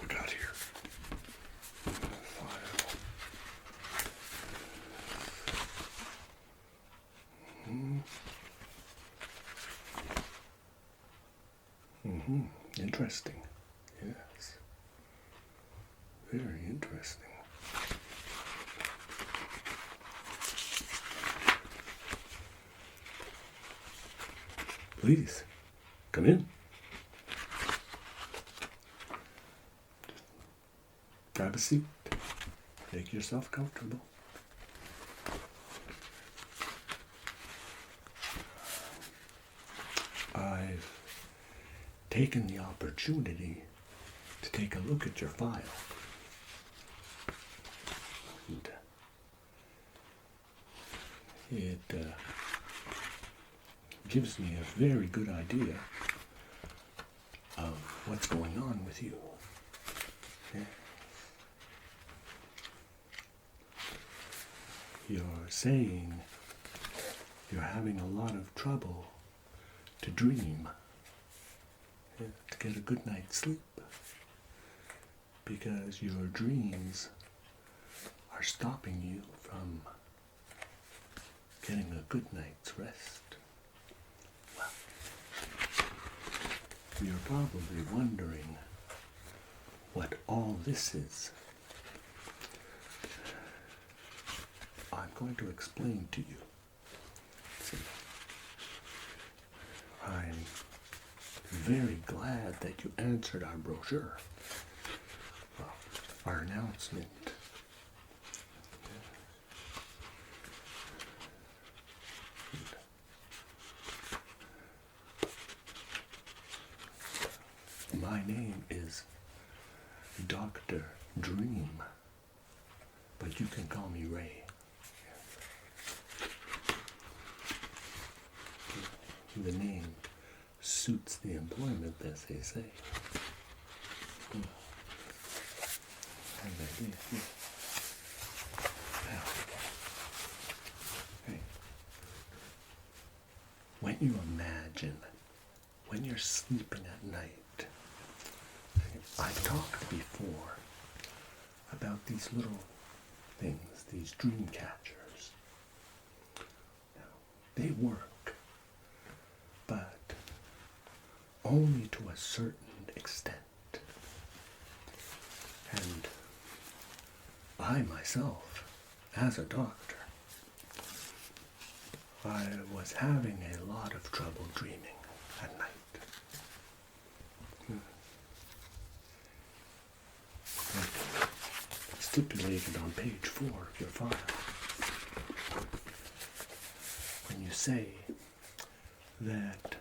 we got here? File. Interesting. Yes. Very interesting. Please, come in. Grab a seat. Make yourself comfortable. I've taken the opportunity to take a look at your file. And it gives me a very good idea of what's going on with you. Yeah. You're saying you're having a lot of trouble to dream, to get a good night's sleep, because your dreams are stopping you from getting a good night's rest. Well, you're probably wondering what all this is. I'm going to explain to you. See, I'm very glad that you answered our brochure, our announcement. My name is Dr. Dream, but you can call me Ray. The name suits the employment, as they say. And I did, yeah. Now, hey, when you imagine, when you're sleeping at night, I talked before about these little things, these dream catchers. Now, they work, but only to a certain extent. And I myself, as a doctor, I was having a lot of trouble dreaming at night. Stipulated on page 4 of your file, when you say that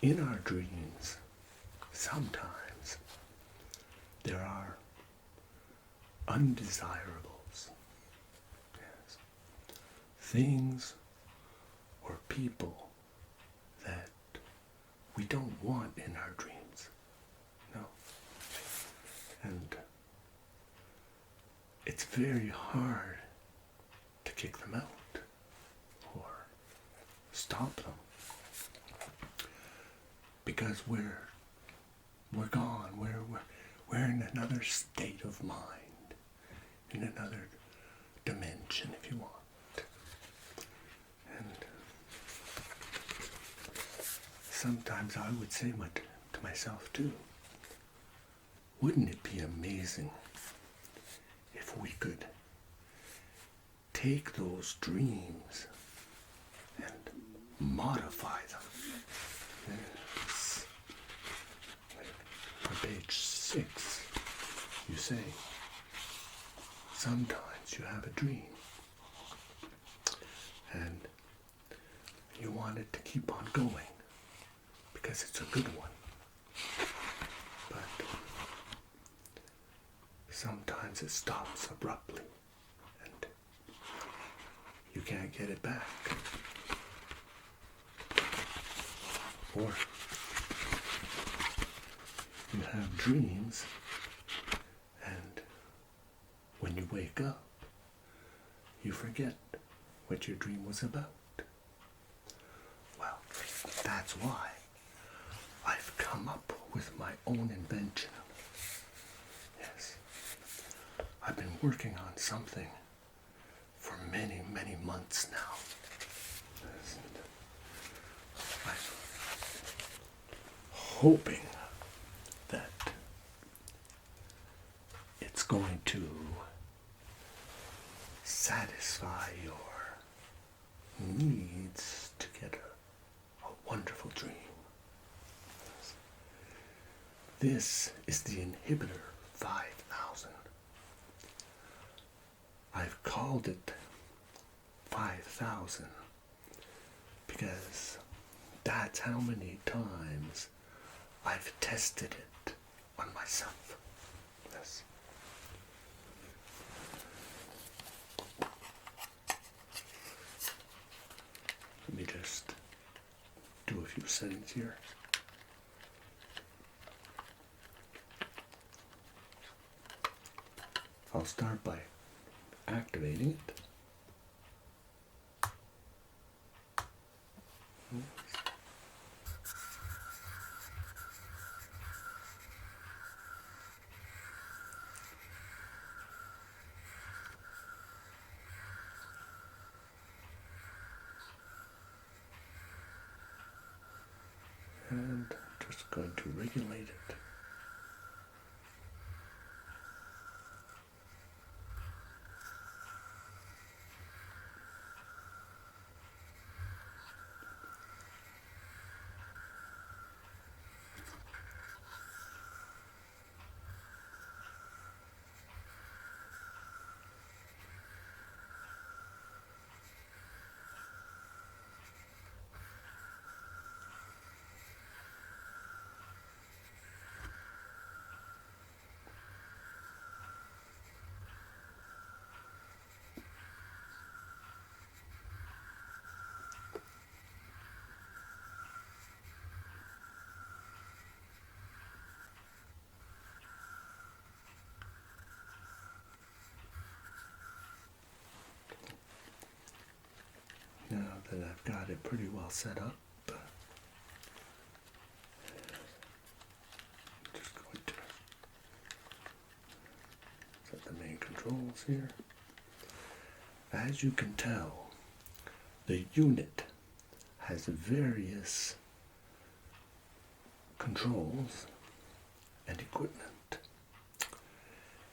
in our dreams, sometimes there are undesirables, yes, things or people that we don't want in our dreams. No. And it's very hard to kick them out or stop them, because we're gone. We're in another state of mind, in another dimension, if you want. And sometimes I would say to myself too, wouldn't it be amazing if we could take those dreams and modify them? Yes. On page 6, you say, sometimes you have a dream and you want it to keep on going because it's a good one. But sometimes it stops abruptly and you can't get it back. Or you have dreams, and when you wake up, you forget what your dream was about. Well, that's why I've come up with my own invention, working on something for many, many months now. I'm hoping that it's going to satisfy your needs to get a wonderful dream. This is the inhibitor 5000. I've called it 5000 because that's how many times I've tested it on myself. Yes. Let me just do a few settings here. I'll start by activating it. And just going to regulate it. Now that I've got it pretty well set up, I'm just going to set the main controls here. As you can tell, the unit has various controls and equipment.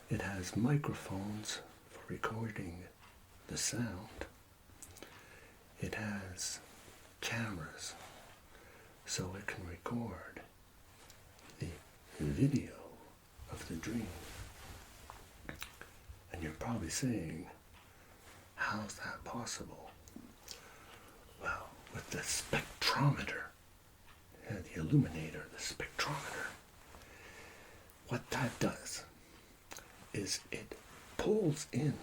It has microphones for recording the sound. It has cameras so it can record the video of the dream. And you're probably saying, how's that possible? Well, with the spectrometer, the illuminator, the spectrometer, what that does is it pulls in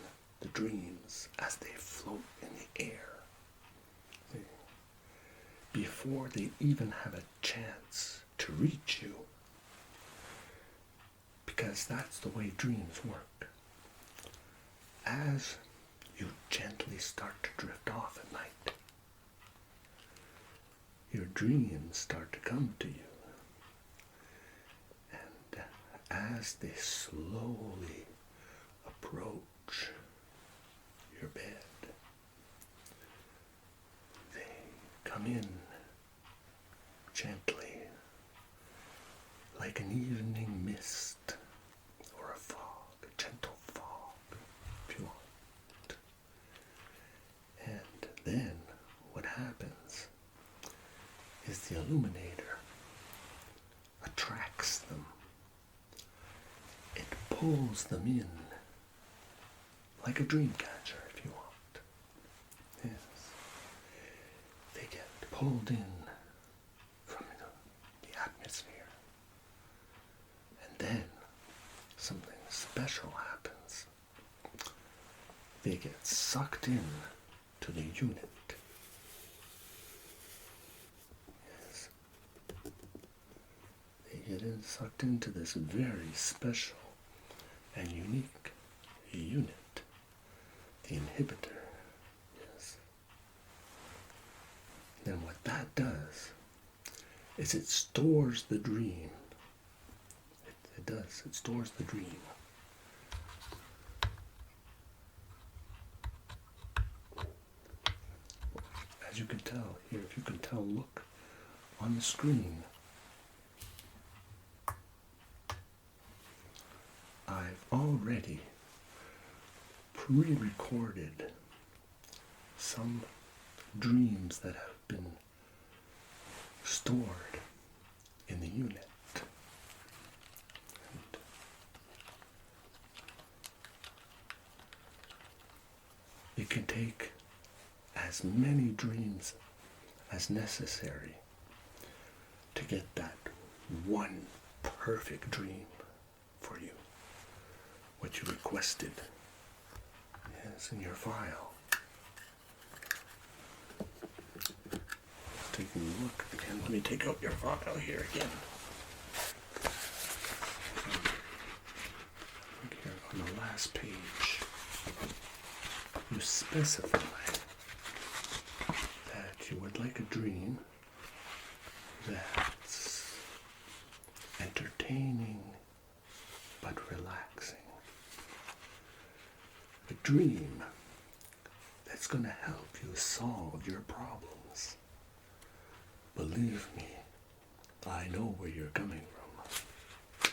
the dreams as they float in the air before they even have a chance to reach you, because that's the way dreams work. As you gently start to drift off at night, your dreams start to come to you, and as they slowly approach your bed, they come in gently, like an evening mist or a fog, a gentle fog, if you want. And then what happens is the illuminator attracts them. It pulls them in like a dream catcher, if you want. Yes. They get pulled in from the atmosphere. And then something special happens. They get sucked in to the unit. Yes. They get sucked into this very special and unique unit, the inhibitor. Yes. Then what that does is it stores the dream. It stores the dream you can tell here, if you can tell, look on the screen. I've already pre-recorded some dreams that have been stored in the unit. And it can take as many dreams as necessary to get that one perfect dream for you. What you requested is in your file. Taking a look again. Let me take out your file here again. Look here on the last page. You specify that you would like a dream that's entertaining but relaxing. A dream that's going to help you solve your problems. Believe me, I know where you're coming from.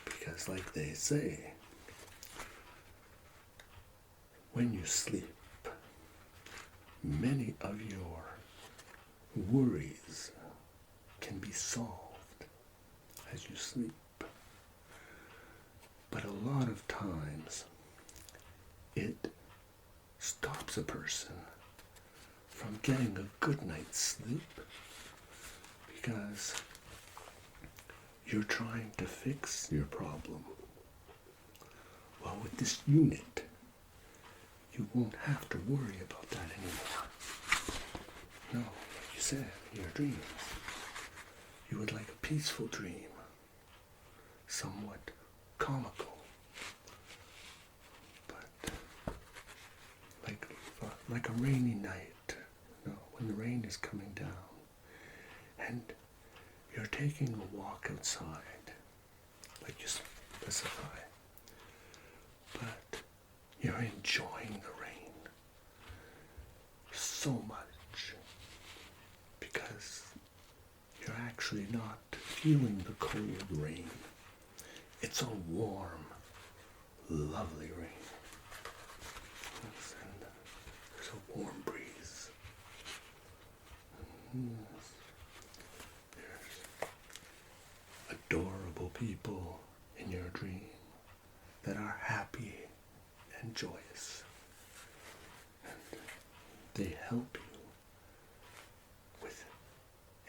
Because like they say, when you sleep, many of your worries can be solved as you sleep. But a lot of times, it stops a person from getting a good night's sleep because you're trying to fix your problem. Well, with this unit, you won't have to worry about that anymore. No, like you said, in your dreams, you would like a peaceful dream, somewhat comical, but like a rainy night, when the rain is coming down, and you're taking a walk outside, like you specify, but you're enjoying the rain so much because you're actually not feeling the cold rain. It's a warm, lovely rain. And there's a warm breeze. There's adorable people in your dream that are happy and joyous. And they help you with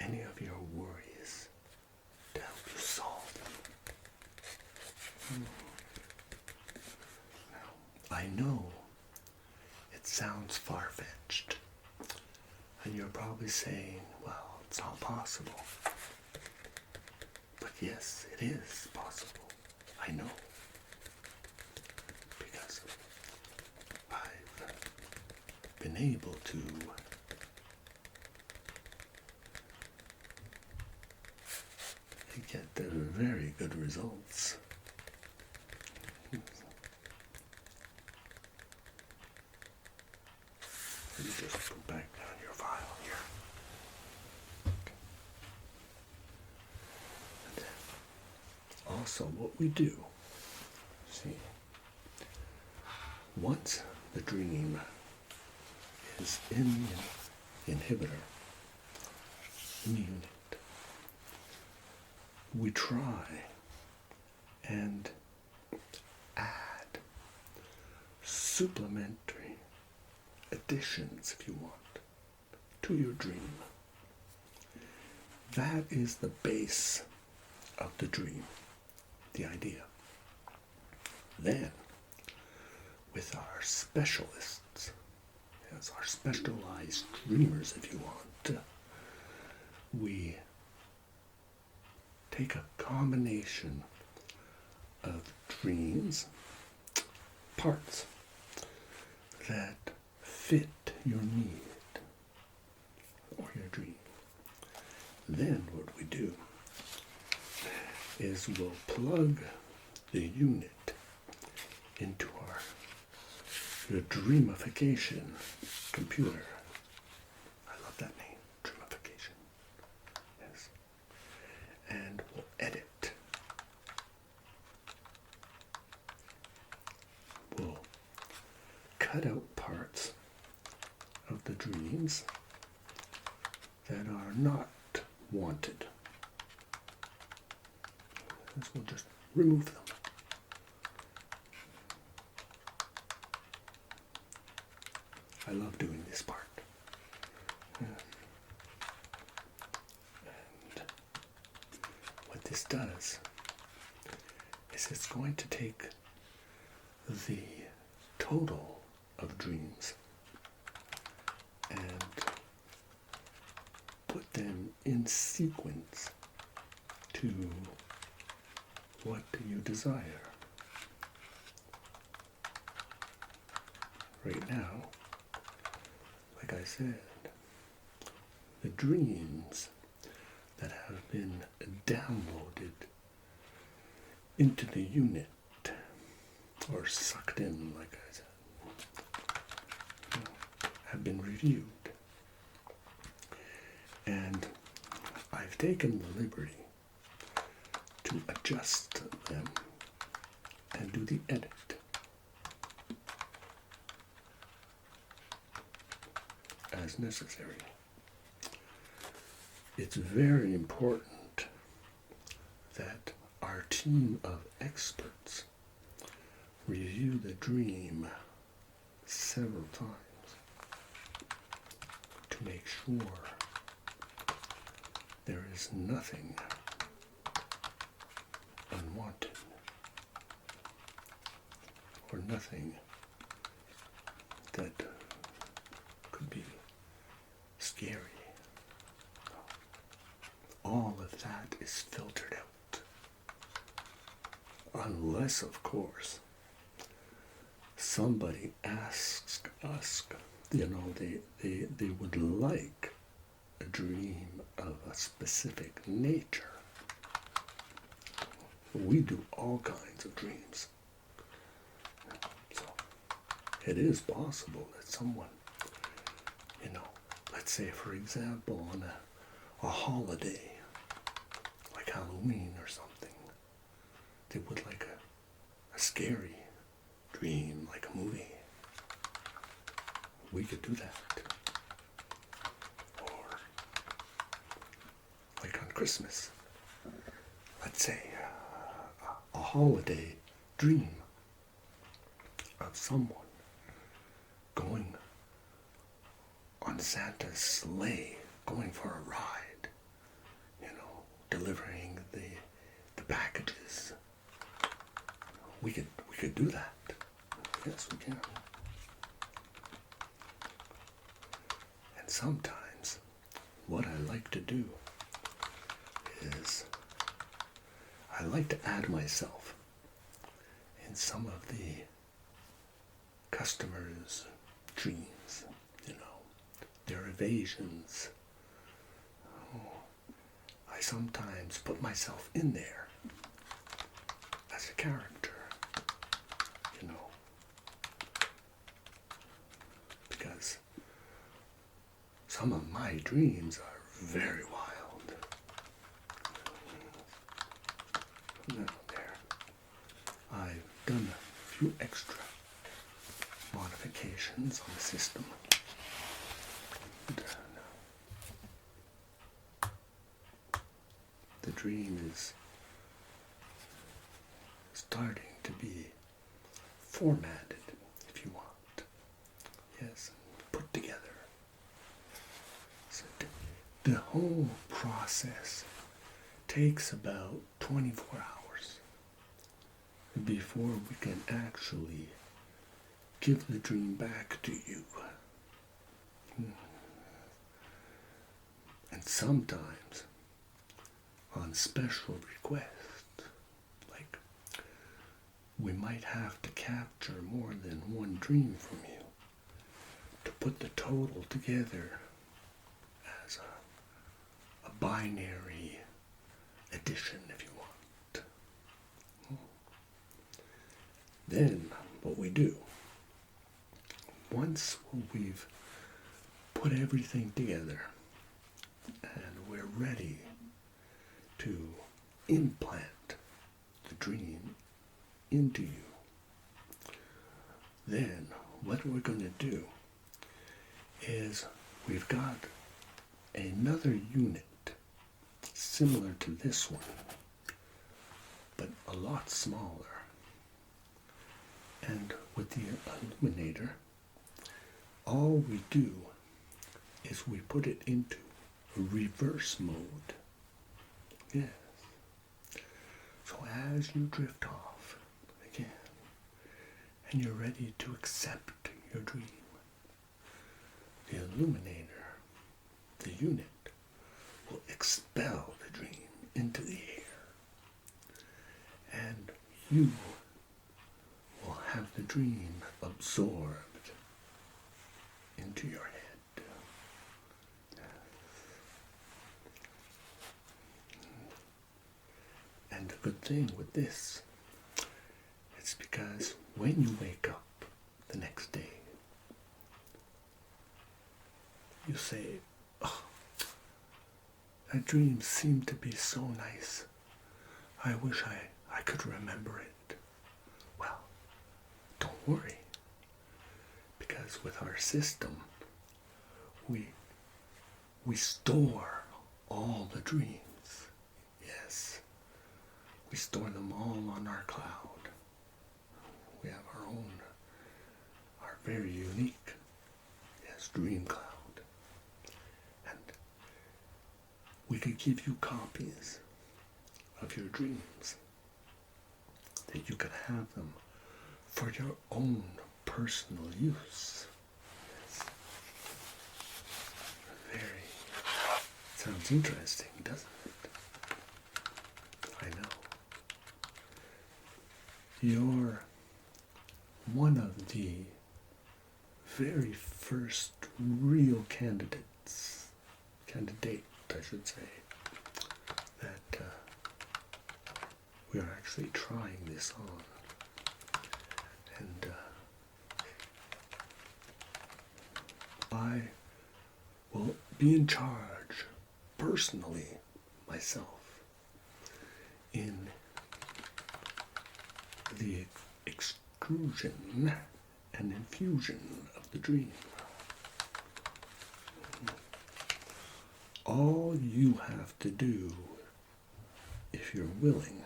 any of your worries to help you solve them. Now, I know it sounds far-fetched, and you're probably saying, well, it's not possible. But yes, it is possible. I know. Because I've been able to get the very good results. Let me just put back down your file here. And then also what we do, see, once the dream is in the inhibitor, in the unit, we try and add supplementary additions, if you want, to your dream. That is the base of the dream, the idea. Then, with our specialists, as our specialized dreamers, if you want, we take a combination of dreams, parts that fit your need or your dream. Then what we do is we'll plug the unit into your Dreamification computer, love that name, Dreamification. Yes. And we'll edit. We'll cut out parts of the dreams that are not wanted. This will just remove them. I love doing this part. And what this does is it's going to take the total of dreams and put them in sequence to what you desire. Right now, like I said, the dreams that have been downloaded into the unit or sucked in, like I said, have been reviewed. And I've taken the liberty to adjust them and do the edit. As necessary. It's very important that our team of experts review the dream several times to make sure there is nothing unwanted or nothing that could be scary. All of that is filtered out. Unless, of course, somebody asks us, they would like a dream of a specific nature. We do all kinds of dreams. So it is possible that someone, let's say, for example, on a holiday, like Halloween or something, they would like a scary dream, like a movie. We could do that. Or, like on Christmas, let's say a holiday dream of someone going on Santa's sleigh, going for a ride, delivering the packages. We could do that. Yes, we can. And sometimes what I like to do is I like to add myself in some of the customers' dreams, their evasions. I sometimes put myself in there as a character, because some of my dreams are very wild. Now there, I've done a few extra modifications on the system. The dream is starting to be formatted, if you want. Yes, put together. So the whole process takes about 24 hours before we can actually give the dream back to you. And sometimes, on special request, like we might have to capture more than one dream from you to put the total together as a binary addition, if you want. Then what we do, once we've put put everything together and we're ready to implant the dream into you, then what we're going to do is we've got another unit similar to this one, but a lot smaller. And with the illuminator, all we do is we put it into reverse mode. Yes. So as you drift off again, and you're ready to accept your dream, the illuminator, the unit, will expel the dream into the air, and you will have the dream absorbed into your head. And the good thing with this, it's because when you wake up the next day, you say, oh, that dream seemed to be so nice. I wish I could remember it. Well, don't worry, because with our system, we store all the dreams. Yes, we store them all on our cloud. We have our own, our very unique, yes, dream cloud. And we could give you copies of your dreams, that you could have them for your own personal use. Yes. Very. Sounds interesting, doesn't it? I know. You're one of the very first real candidates, I should say, that we are actually trying this on. And I will be in charge, personally, myself, in the extrusion and infusion of the dream. All you have to do, if you're willing,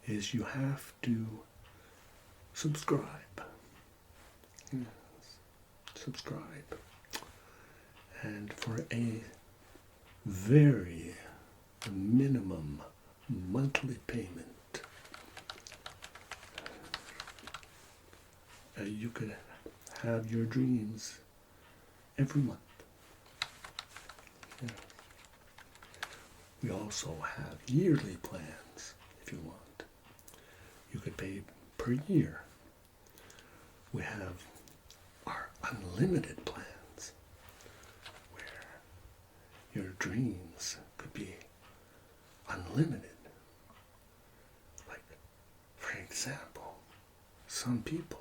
is you have to subscribe. Yes, subscribe. And for a very minimum monthly payment, you could have your dreams every month. Yeah. We also have yearly plans, if you want. You could pay per year. We have our unlimited plans, where your dreams could be unlimited. Like, for example, some people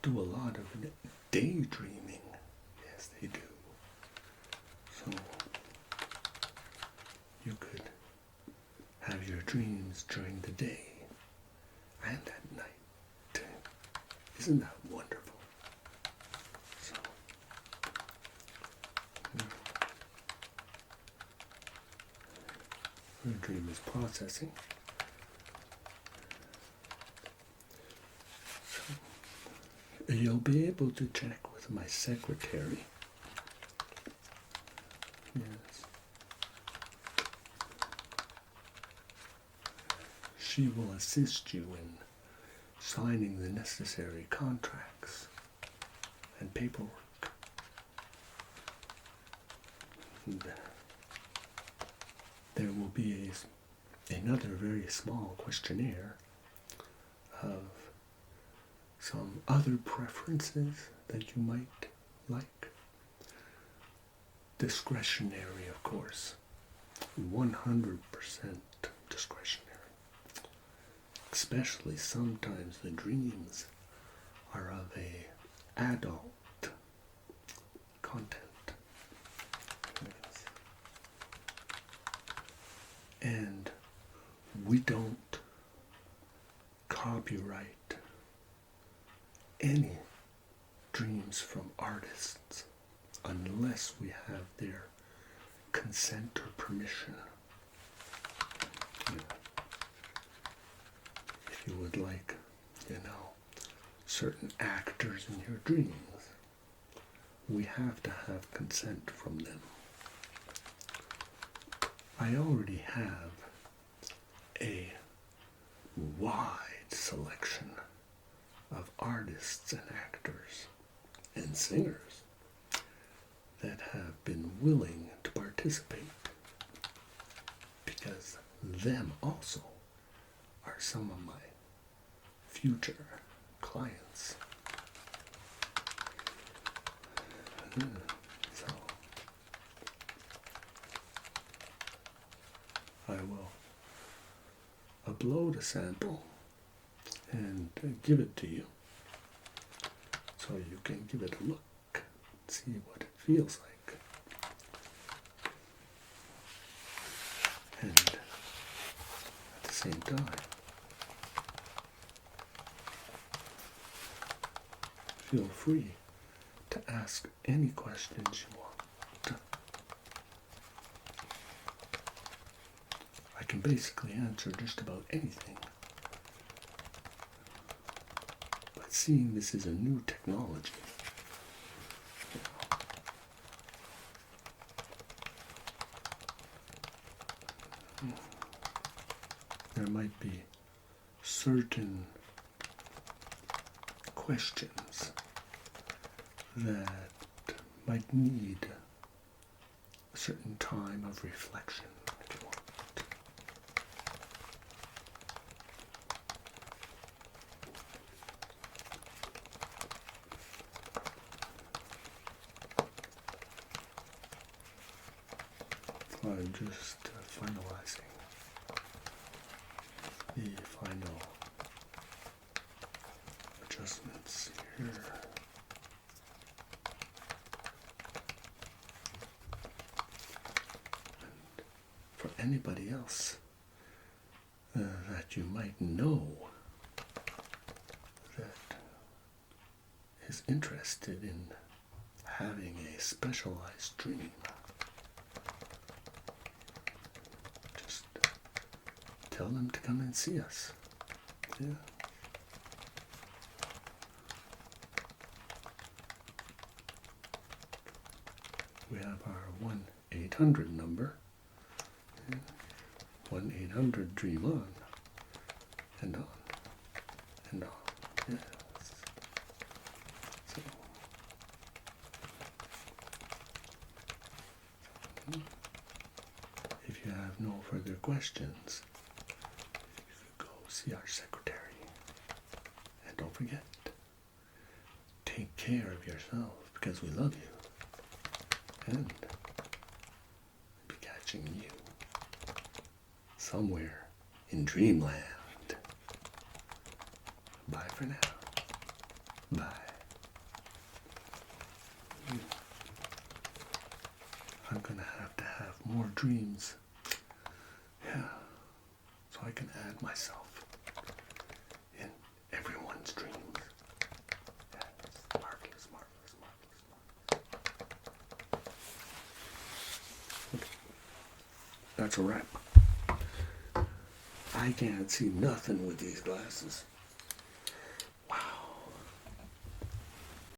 do a lot of daydreaming. Yes, they do. So you could have your dreams during the day and at night. Isn't that wonderful? So, your dream is processing. You'll be able to check with my secretary. Yes. She will assist you in signing the necessary contracts and paperwork. And there will be another very small questionnaire of some other preferences that you might like. Discretionary, of course. 100% discretionary. Especially sometimes the dreams are of a adult content. Yes. And we don't copyright any dreams from artists unless we have their consent or permission. If you would like, certain actors in your dreams, we have to have consent from them. I already have a wide selection of artists and actors and singers that have been willing to participate, because them also are some of my future clients. So I will upload a sample and give it to you so you can give it a look, see what it feels like. And at the same time, feel free to ask any questions you want. I can basically answer just about anything. But seeing this is a new technology, there might be certain questions that might need a certain time of reflection, if you want. I'm just finalizing the final adjustments here. And for anybody else that you might know that is interested in having a specialized dream, just tell them to come and see us. Yeah. We have our 1-800 number, 1-800-DREAM-ON, and on, and on, yes. So, if you have no further questions, you could go see our secretary. And don't forget, take care of yourself, because we love you. And be catching you somewhere in dreamland. Bye for now. Bye. I'm gonna have to have more dreams. Yeah. So I can add myself in everyone's dreams. Yes. Marvelous, marvelous, marvelous, marvelous. Okay. That's a wrap. I can't see nothing with these glasses.